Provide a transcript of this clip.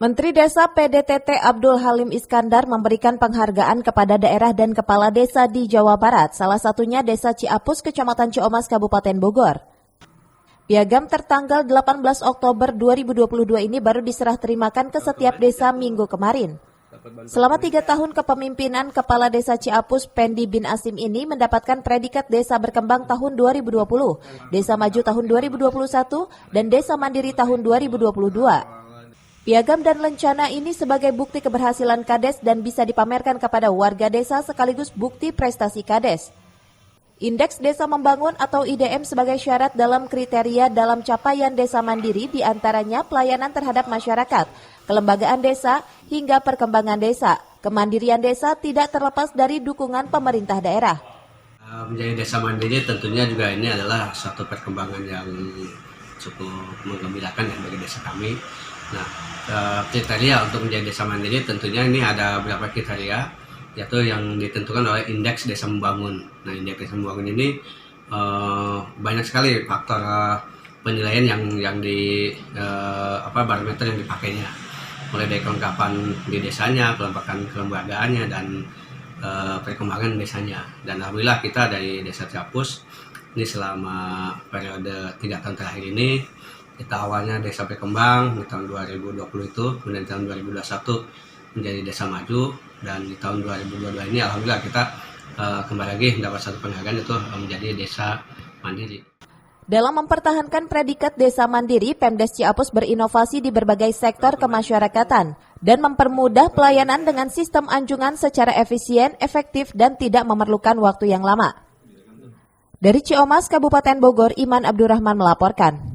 Menteri Desa PDTT Abdul Halim Iskandar memberikan penghargaan kepada daerah dan kepala desa di Jawa Barat, salah satunya Desa Ciapus, Kecamatan Ciomas, Kabupaten Bogor. Piagam tertanggal 18 Oktober 2022 ini baru diserah terimakan ke setiap desa minggu kemarin. Selama 3 tahun kepemimpinan Kepala Desa Ciapus, Pendi bin Asim ini mendapatkan predikat Desa Berkembang tahun 2020, Desa Maju tahun 2021, dan Desa Mandiri tahun 2022. Piagam dan lencana ini sebagai bukti keberhasilan Kades dan bisa dipamerkan kepada warga desa sekaligus bukti prestasi Kades. Indeks Desa Membangun atau IDM sebagai syarat dalam kriteria dalam capaian desa mandiri diantaranya pelayanan terhadap masyarakat, kelembagaan desa, hingga perkembangan desa. Kemandirian desa tidak terlepas dari dukungan pemerintah daerah. Menjadi desa mandiri tentunya juga ini adalah suatu perkembangan yang cukup menggembirakan ya bagi desa kami. Nah, kriteria untuk menjadi desa mandiri tentunya ini ada beberapa kriteria, yaitu yang ditentukan oleh Indeks Desa Membangun. Nah, Indeks Desa Membangun ini banyak sekali faktor penilaian yang di barometer yang dipakainya, mulai dari kelengkapan di desanya, kelembagaannya, dan perkembangan desanya. Dan alhamdulillah kita dari Desa Ciapus ini selama periode 3 tahun terakhir ini, kita awalnya desa berkembang di tahun 2020 itu, kemudian tahun 2021 menjadi desa maju, dan di tahun 2022 ini alhamdulillah kita kembali lagi mendapat satu penghargaan, itu menjadi desa mandiri. Dalam mempertahankan predikat desa mandiri, Pemdes Ciapus berinovasi di berbagai sektor kemasyarakatan dan mempermudah pelayanan dengan sistem anjungan secara efisien, efektif, dan tidak memerlukan waktu yang lama. Dari Ciomas, Kabupaten Bogor, Iman Abdurrahman melaporkan.